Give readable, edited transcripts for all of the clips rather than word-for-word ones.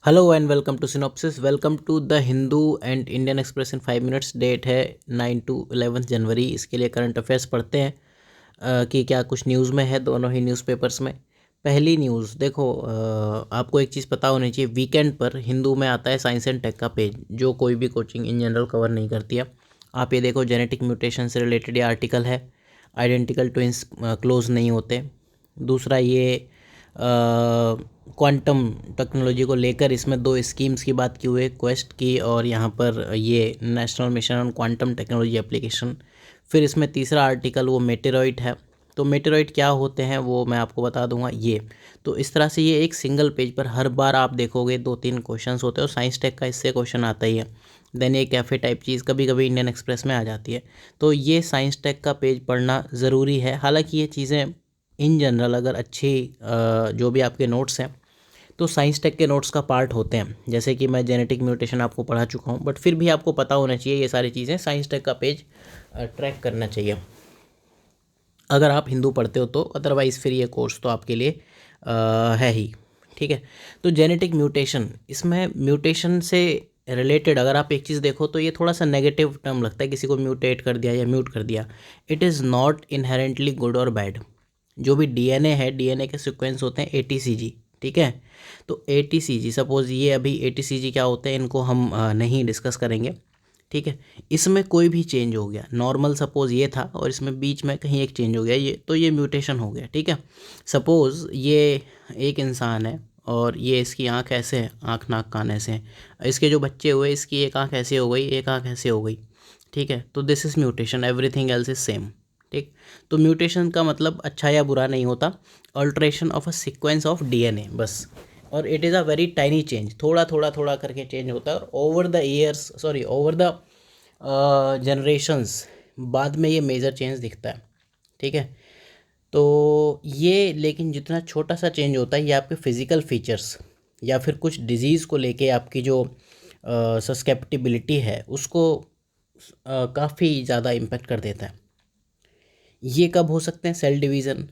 Hello and welcome to synopsis. Welcome to the Hindu and Indian Express in 5 minutes. Date है 9 to 11 जनवरी। इसके लिए current affairs पढ़ते हैं कि क्या कुछ न्यूज़ में है दोनों ही न्यूज़पेपर्स में। पहली न्यूज़ देखो, आपको एक चीज़ पता होनी चाहिए, वीकेंड पर हिंदू में आता है साइंस एंड टेक का पेज, जो कोई भी कोचिंग इन जनरल कवर नहीं करती है। आप ये देखो, जेनेटिक म्यूटेशन से रिलेटेड ये आर्टिकल है। आइडेंटिकल ट्विंस क्लोज नहीं होते। दूसरा ये क्वांटम टेक्नोलॉजी को लेकर इसमें दो स्कीम्स की बात की हुई है, क्वेस्ट की और यहाँ पर ये national mission on quantum technology application. फिर इसमें तीसरा आर्टिकल वो मेटेरॉइड है। तो मेटेरॉइड क्या होते हैं वो मैं आपको बता दूंगा। ये तो इस तरह से ये एक सिंगल पेज पर हर बार आप देखोगे 2-3 क्वेश्चंस होते हैं और साइंस टेक का इससे क्वेश्चन आता ही है। देन ये कैफ़े टाइप चीज़ कभी कभी इंडियन एक्सप्रेस में आ जाती है। तो ये साइंस टेक का पेज पढ़ना ज़रूरी है। हालांकि ये चीज़ें इन जनरल अगर अच्छी जो भी आपके नोट्स हैं तो साइंस टेक के नोट्स का पार्ट होते हैं। जैसे कि मैं जेनेटिक म्यूटेशन आपको पढ़ा चुका हूँ, बट फिर भी आपको पता होना चाहिए ये सारी चीज़ें। साइंस टेक का पेज ट्रैक करना चाहिए अगर आप हिंदू पढ़ते हो तो। अदरवाइज़ फिर ये कोर्स तो आपके लिए है ही। ठीक है। तो जेनेटिक म्यूटेशन, इसमें म्यूटेशन से रिलेटेड अगर आप एक चीज़ देखो तो ये थोड़ा सा नेगेटिव टर्म लगता है, किसी को म्यूटेट कर दिया या म्यूट कर दिया। It is not inherently good और बैड। जो भी डीएनए है, डीएनए के सीक्वेंस होते हैं एटीसीजी। ठीक है। तो एटीसीजी, सपोज ये अभी एटीसीजी क्या होते हैं इनको हम नहीं डिस्कस करेंगे। ठीक है। इसमें कोई भी चेंज हो गया, नॉर्मल सपोज ये था और इसमें बीच में कहीं एक चेंज हो गया, ये तो ये म्यूटेशन हो गया। ठीक है। सपोज ये एक इंसान है और ये इसकी आँख ऐसे है, आँख नाक कान ऐसे हैं। इसके जो बच्चे हुए इसकी एक आँख ऐसे हो गई, एक आँख ऐसे हो गई। ठीक है। तो this is mutation, everything else is same. ठीक। तो म्यूटेशन का मतलब अच्छा या बुरा नहीं होता, alteration of a sequence of DNA बस। और it is a very tiny change, थोड़ा थोड़ा थोड़ा करके चेंज होता है और over the years, sorry over the generations बाद में ये मेजर चेंज दिखता है। ठीक है। तो ये लेकिन जितना छोटा सा चेंज होता है ये आपके फिज़िकल फीचर्स या फिर कुछ डिजीज़ को लेके आपकी जो सस्केप्टिबिलिटी है उसको काफ़ी ज़्यादा इम्पेक्ट कर देता है। ये कब हो सकते हैं? सेल डिवीज़न,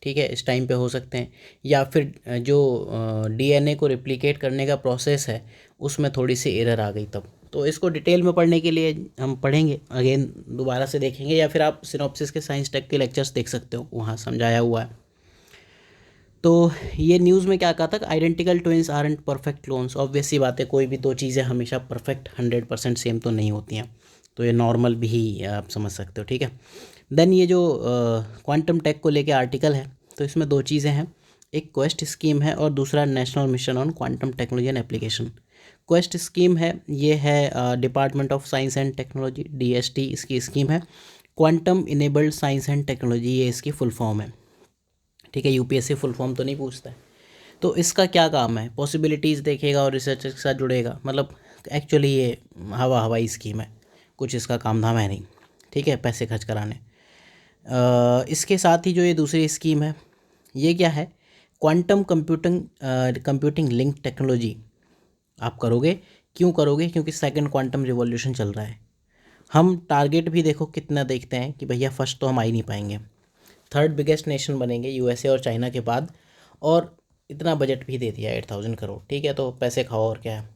ठीक है, इस टाइम पे हो सकते हैं। या फिर जो डीएनए को रिप्लिकेट करने का प्रोसेस है उसमें थोड़ी सी एरर आ गई तब। तो इसको डिटेल में पढ़ने के लिए हम पढ़ेंगे, अगेन दोबारा से देखेंगे, या फिर आप सिनॉप्सिस के साइंस टेक के लेक्चर्स देख सकते हो, वहाँ समझाया हुआ है। तो ये न्यूज़ में क्या कहा था? Identical twins aren't perfect clones. Obvious सी बात है, कोई भी दो चीज़ें हमेशा परफेक्ट 100% सेम तो नहीं होती हैं, तो ये नॉर्मल भी आप समझ सकते हो। ठीक है। देन ये जो क्वांटम टेक को लेके आर्टिकल है तो इसमें दो चीज़ें हैं, एक क्वेस्ट स्कीम है और दूसरा national mission on quantum technology and application. Quest scheme है, ये है department of science and technology, DST इसकी स्कीम है। Quantum enabled science and technology ये इसकी फुल फॉर्म है। ठीक है। यूपीएससी फुल फॉर्म तो नहीं पूछता है। तो इसका क्या काम है? पॉसिबिलिटीज़ देखेगा और रिसर्च के साथ जुड़ेगा। मतलब एक्चुअली ये हवाई स्कीम है, कुछ इसका काम धाम है नहीं। ठीक है, पैसे खर्च कराने। इसके साथ ही जो ये दूसरी स्कीम है ये क्या है? क्वांटम कंप्यूटिंग लिंक टेक्नोलॉजी आप करोगे। क्यों करोगे? क्योंकि सेकंड क्वांटम रिवॉल्यूशन चल रहा है। हम टारगेट भी देखो कितना देखते हैं कि भैया फर्स्ट तो हम आ ही नहीं पाएंगे, थर्ड बिगेस्ट नेशन बनेंगे यूएसए और चाइना के बाद, और इतना बजट भी दे दिया 8,000 करोड़। ठीक है, तो पैसे खाओ और क्या है।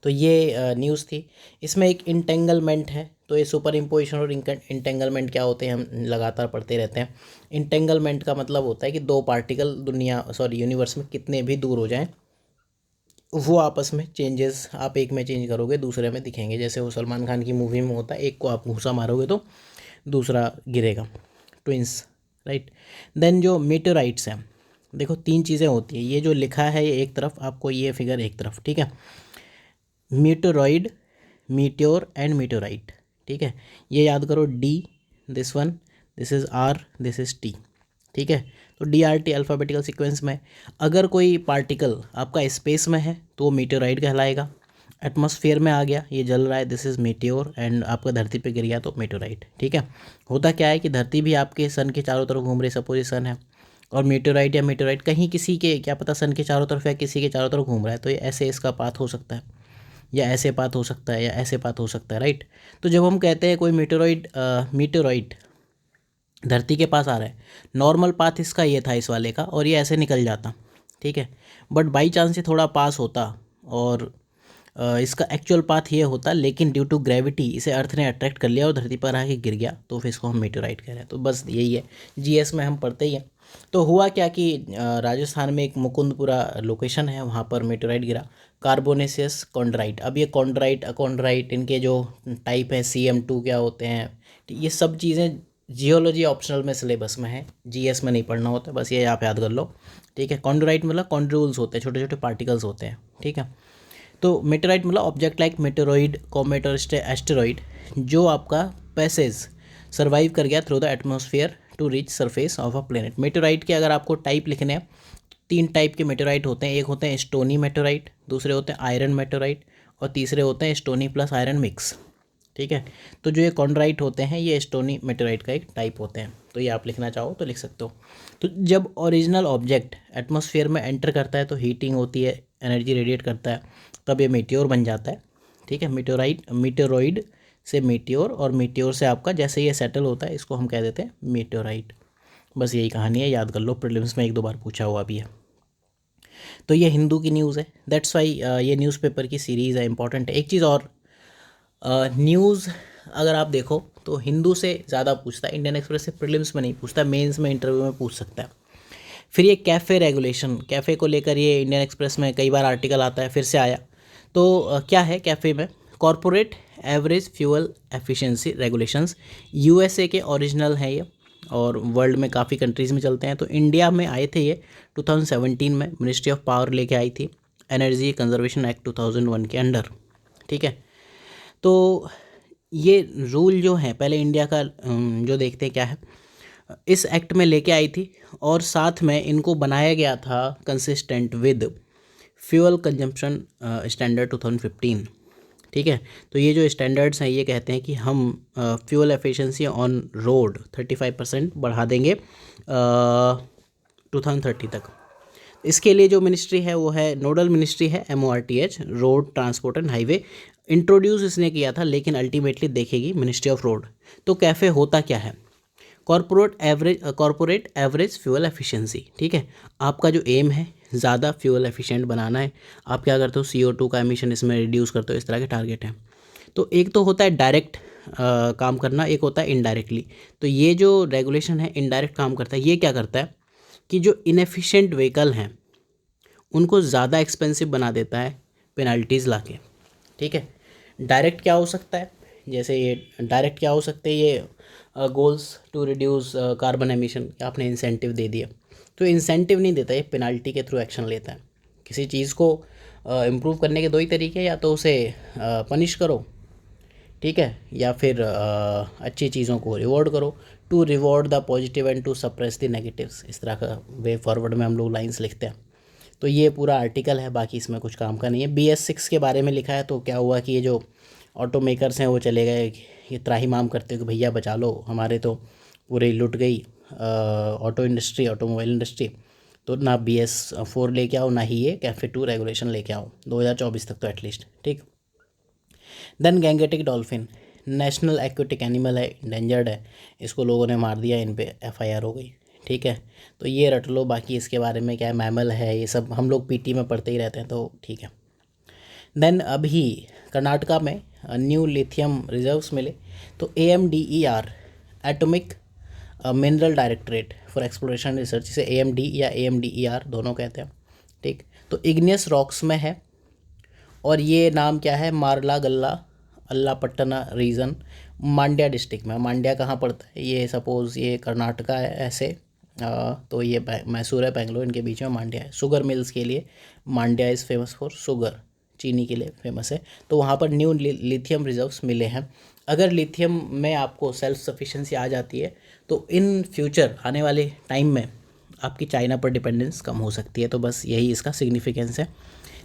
तो ये न्यूज़ थी। इसमें एक इंटेंगलमेंट है, तो ये सुपर इम्पोजिशन और इंटेंगलमेंट क्या होते हैं हम लगातार पढ़ते रहते हैं। इंटेंगलमेंट का मतलब होता है कि दो पार्टिकल यूनिवर्स में कितने भी दूर हो जाएं, वो आपस में चेंजेस, आप एक में चेंज करोगे दूसरे में दिखेंगे। जैसे वो सलमान खान की मूवी में होता है, एक को आप घूंसा मारोगे तो दूसरा गिरेगा, ट्विंस, राइट। देन जो मीटेराइट्स हैं, देखो तीन चीज़ें होती हैं, ये जो लिखा है ये एक तरफ, आपको ये फिगर एक तरफ। ठीक है। Meteoroid, meteor and meteorite. ठीक है, ये याद करो, D this one, this is R, this is T. ठीक है। तो D R T alphabetical sequence में। अगर कोई पार्टिकल आपका स्पेस में है तो वो मीटेराइड कहलाएगा। एटमॉस्फेयर में आ गया, ये जल रहा है, दिस इज़ मीटियोर, एंड आपका धरती पे गिर गया तो मीटेराइट। ठीक है। होता क्या है कि धरती भी आपके सन के चारों तरफ घूम रही, सपोज सन है, और मीटेराइट या मीटेराइट कहीं किसी के, क्या पता, सन के चारों तरफ या किसी के चारों तरफ घूम रहा है, तो ये ऐसे इसका पाथ हो सकता है, या ऐसे पाथ हो सकता है, या ऐसे पाथ हो सकता है, राइट। तो जब हम कहते हैं कोई मीटेराइट धरती के पास आ रहा है, नॉर्मल पाथ इसका ये था इस वाले का, और ये ऐसे निकल जाता। ठीक है। बट बाई चांस ये थोड़ा पास होता और इसका एक्चुअल पाथ ये होता, लेकिन ड्यू टू ग्रेविटी इसे अर्थ ने अट्रैक्ट कर लिया और धरती पर आके गिर गया, तो फिर इसको हम मेटेओराइट कह रहे हैं। तो बस यही है, जीएस में हम पढ़ते ही हैं। तो हुआ क्या कि राजस्थान में एक मुकुंदपुरा लोकेशन है, वहाँ पर मेटेओराइट गिरा, कार्बोनेसियस कॉन्ड्राइट। अब ये कॉन्ड्राइट अकॉन्ड्राइट इनके जो टाइप है, CM2 क्या होते हैं, ये सब चीज़ें जियोलॉजी ऑप्शनल में सिलेबस में है, जीएस में नहीं पढ़ना होता, बस ये आप याद कर लो, ठीक है। कॉन्ड्राइट मतलब कॉन्ड्रूल्स होते हैं, छोटे छोटे पार्टिकल्स होते हैं, ठीक है। तो मेटेराइट मतलब ऑब्जेक्ट लाइक मेटेरॉइड, कॉमेट और एस्टेरॉइड जो आपका पैसेज सर्वाइव कर गया through the atmosphere to reach surface of a planet. Meteorite के अगर आपको टाइप लिखने हैं, 3 टाइप के मेटेराइट होते हैं। एक होते हैं स्टोनी मेटेराइट, दूसरे होते हैं आयरन मेटेराइट और तीसरे होते हैं स्टोनी प्लस आयरन मिक्स, ठीक है। तो जो ये कॉन्ड्राइट होते हैं ये स्टोनी मेटेराइट का एक टाइप होते हैं। तो ये आप लिखना चाहो तो लिख सकते हो। तो जब ओरिजिनल ऑब्जेक्ट एटमॉस्फेयर में एंटर करता है तो हीटिंग होती है, एनर्जी रेडिएट करता है, तब ये मीटियोर बन जाता है, ठीक है। मीटेरॉइड से मीटियोर और मीटियोर से आपका जैसे ये सेटल होता है इसको हम कह देते हैं मीटेओराइट। बस यही कहानी है, याद कर लो, प्रीलिम्स में 1-2 बार पूछा हुआ भी है। तो ये हिंदू की न्यूज़ है, दैट्स वाई ये न्यूज़पेपर की सीरीज़ है, इंपॉर्टेंट है। एक चीज़ और, न्यूज़ अगर आप देखो तो हिंदू से ज़्यादा पूछता है, इंडियन एक्सप्रेस से प्रीलिम्स में नहीं पूछता, मेंस में इंटरव्यू में पूछ सकता है। फिर ये कैफ़े रेगुलेशन, कैफ़े को लेकर ये इंडियन एक्सप्रेस में कई बार आर्टिकल आता है, फिर से आया। तो क्या है कैफ़े में, corporate average fuel efficiency regulations, USA के ओरिजिनल है ये और वर्ल्ड में काफ़ी कंट्रीज़ में चलते हैं। तो इंडिया में आए थे ये 2017 में, मिनिस्ट्री ऑफ पावर लेके आई थी, एनर्जी कंजर्वेशन एक्ट 2001 के अंडर, ठीक है। तो ये रूल जो है पहले इंडिया का जो देखते हैं क्या है, इस एक्ट में लेके आई थी और साथ में इनको बनाया गया था consistent with fuel consumption standard 2015, ठीक है। तो ये जो स्टैंडर्ड्स हैं ये कहते हैं कि हम फ्यूल एफिशिएंसी ऑन रोड 35% बढ़ा देंगे 2030 तक। इसके लिए जो मिनिस्ट्री है वो है, नोडल मिनिस्ट्री है MORTH, road transport and highway. Introduce इसने किया था लेकिन अल्टीमेटली देखेगी मिनिस्ट्री ऑफ रोड। तो कैफ़े होता क्या है, कॉरपोरेट एवरेज फ्यूल एफिशिएंसी, ठीक है। आपका जो एम है ज़्यादा फ्यूल एफिशिएंट बनाना है, आप क्या करते हो, CO2 का एमिशन इसमें रिड्यूस करते हो, इस तरह के टारगेट हैं। तो एक तो होता है डायरेक्ट काम करना, एक होता है इनडायरेक्टली। तो ये जो रेगुलेशन है इनडायरेक्ट काम करता है, ये क्या करता है कि जो इनएफिशिएंट व्हीकल हैं उनको ज़्यादा एक्सपेंसिव बना देता है पेनल्टीज़ लाके, ठीक है। डायरेक्ट क्या हो सकता है, जैसे ये डायरेक्ट क्या हो सकते हैं, ये goals to reduce carbon emission, आपने इंसेंटिव दे दिया। तो इंसेंटिव नहीं देता, ये पेनल्टी के थ्रू एक्शन लेता है। किसी चीज़ को इम्प्रूव करने के 2 ही तरीके हैं, या तो उसे पनिश करो, ठीक है, या फिर अच्छी चीज़ों को रिवॉर्ड करो, to reward the positive and to suppress the negatives, इस तरह का वे फॉरवर्ड में हम लोग लाइंस लिखते हैं। तो ये पूरा आर्टिकल है, बाकी इसमें कुछ काम का नहीं है। BS6 के बारे में लिखा है। तो क्या हुआ कि ये जो ऑटो मेकर्स हैं वो चले गए, ये त्राहिमाम करते कि भैया बचा लो, हमारे तो पूरे लुट गई ऑटो इंडस्ट्री, ऑटोमोबाइल इंडस्ट्री। तो ना BS4 लेके आओ, ना ही ये कैफ़े 2 रेगुलेशन लेके आओ 2024 तक तो एटलीस्ट, ठीक। Then Gangetic dolphin, national aquatic animal है, इंडेंजर्ड है, इसको लोगों ने मार दिया, इन पे FIR हो गई, ठीक है। तो ये रट लो, बाकी इसके बारे में क्या है, मैमल है, ये सब हम लोग PT में पढ़ते ही रहते हैं, तो ठीक है। देन अभी कर्नाटका में न्यू लिथियम रिजर्व्स मिले। तो AMDER, atomic mineral directorate for exploration research, इसे AMD या AMDER दोनों कहते हैं, ठीक। तो इग्नियस रॉक्स में है और ये नाम क्या है, मारला गल्ला अल्लापट्टना रीजन, मांड्या डिस्ट्रिक्ट में। मांड्या कहाँ पड़ता है, ये सपोज़ ये कर्नाटका है ऐसे, तो ये मैसूर है, बेंगलोर, इनके बीच में मांड्या है। शुगर मिल्स के लिए Mandya is famous for sugar, चीनी के लिए फेमस है। तो वहाँ पर न्यू लिथियम रिजर्व्स मिले हैं। अगर लिथियम में आपको सेल्फ सफिशिएंसी आ जाती है तो इन फ्यूचर आने वाले टाइम में आपकी चाइना पर डिपेंडेंस कम हो सकती है। तो बस यही इसका सिग्निफिकेंस है।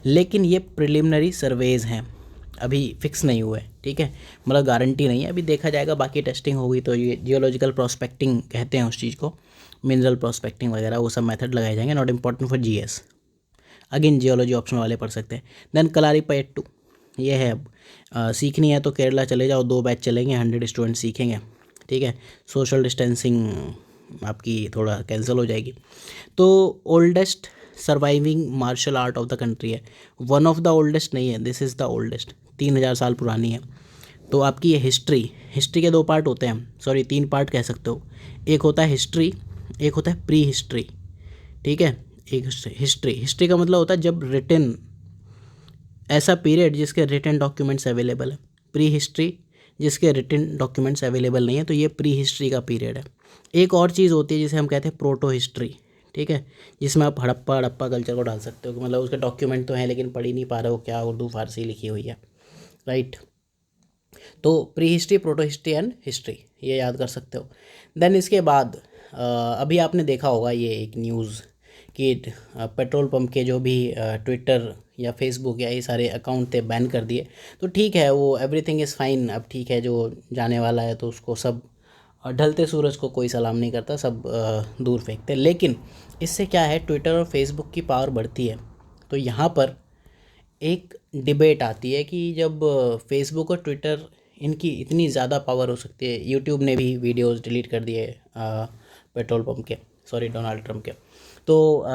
लेकिन ये प्रिलिमिनरी सर्वेज हैं, अभी फिक्स नहीं हुए, ठीक है, मतलब गारंटी नहीं है, अभी देखा जाएगा। बाकी टेस्टिंग होगी तो ये जियोलॉजिकल प्रोस्पेक्टिंग कहते हैं उस चीज़ को, मिनरल प्रोस्पेक्टिंग वगैरह वो सब मेथड लगाए जाएंगे, not important for GS। Again geology option वाले पढ़ सकते हैं। देन कलारीपयट्टू, ये है, अब सीखनी है तो केरला चले जाओ, 2 बैच चलेंगे, 100 स्टूडेंट सीखेंगे, ठीक है। सोशल डिस्टेंसिंग आपकी थोड़ा कैंसिल हो जाएगी। तो oldest surviving martial art of the country है। वन ऑफ द ओल्डेस्ट नहीं है, दिस इज़ द ओल्डेस्ट, 3000 साल पुरानी है। तो आपकी ये हिस्ट्री के 2 पार्ट होते हैं, सॉरी 3 पार्ट कह सकते हो। एक होता है हिस्ट्री, एक होता है प्री हिस्ट्री, ठीक है। एक हिस्ट्री का मतलब होता है जब रिटन, ऐसा पीरियड जिसके रिटन डॉक्यूमेंट्स अवेलेबल है। प्री हिस्ट्री जिसके रिटन डॉक्यूमेंट्स अवेलेबल नहीं है, तो ये प्री हिस्ट्री का पीरियड है। एक और चीज़ होती है जिसे हम कहते हैं प्रोटो हिस्ट्री, ठीक है, जिसमें आप हड़प्पा कल्चर को डाल सकते हो कि मतलब उसके डॉक्यूमेंट तो हैं लेकिन पढ़ ही नहीं पा रहे हो, क्या उर्दू फारसी लिखी हुई है, राइट। तो pre history, proto history and history, ये याद कर सकते हो। देन इसके बाद अभी आपने देखा होगा ये एक न्यूज़ कि पेट्रोल पंप के जो भी ट्विटर या फेसबुक या ये सारे अकाउंट थे बैन कर दिए। तो ठीक है, वो एवरीथिंग इज़ फाइन, अब ठीक है, जो जाने वाला है तो उसको सब, ढलते सूरज को कोई सलाम नहीं करता, सब दूर फेंकते। लेकिन इससे क्या है, ट्विटर और फेसबुक की पावर बढ़ती है। तो यहाँ पर एक डिबेट आती है कि जब फेसबुक और ट्विटर, इनकी इतनी ज़्यादा पावर हो सकती है, यूट्यूब ने भी वीडियोस डिलीट कर दिए पेट्रोल पंप के, सॉरी डोनाल्ड ट्रंप के। तो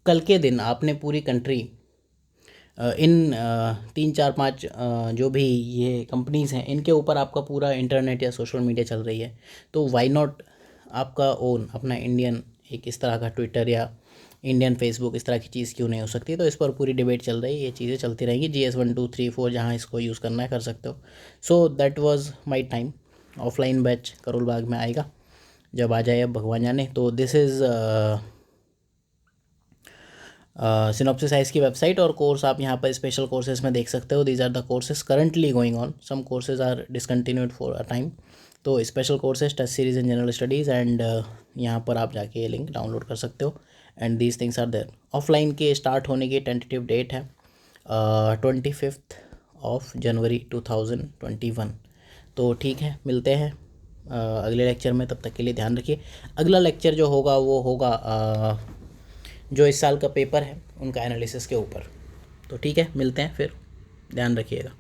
कल के दिन आपने पूरी कंट्री, इन 3 4 5 जो भी ये कंपनीज़ हैं, इनके ऊपर आपका पूरा इंटरनेट या सोशल मीडिया चल रही है, तो वाई नॉट आपका ओन अपना इंडियन एक इस तरह का ट्विटर या इंडियन फेसबुक, इस तरह की चीज़ क्यों नहीं हो सकती। तो इस पर पूरी डिबेट चल रही है, ये चीज़ें चलती रहेंगी। GS 1 2 3 4 जहाँ इसको यूज़ करना है कर सकते हो। So that was my time. Offline batch Karol Bagh में आएगा, जब आ जाए अब भगवान जाने। तो दिस इज़ सिनॉप्सिस आइस की वेबसाइट, और कोर्स आप यहाँ पर स्पेशल कोर्सेज में देख सकते हो। These are the courses currently going on, some courses are discontinued for a time. तो special courses, test series in general studies, and यहाँ पर आप जाके ये लिंक डाउनलोड कर सकते हो। And these things are there. Offline के स्टार्ट होने की टेंटेटिव डेट है 25 जनवरी 2021। तो ठीक है, मिलते हैं अगले लेक्चर में। तब तक के लिए ध्यान रखिए। अगला लेक्चर जो होगा वो होगा जो इस साल का पेपर है उनका एनालिसिस के ऊपर। तो ठीक है, मिलते हैं फिर, ध्यान रखिएगा।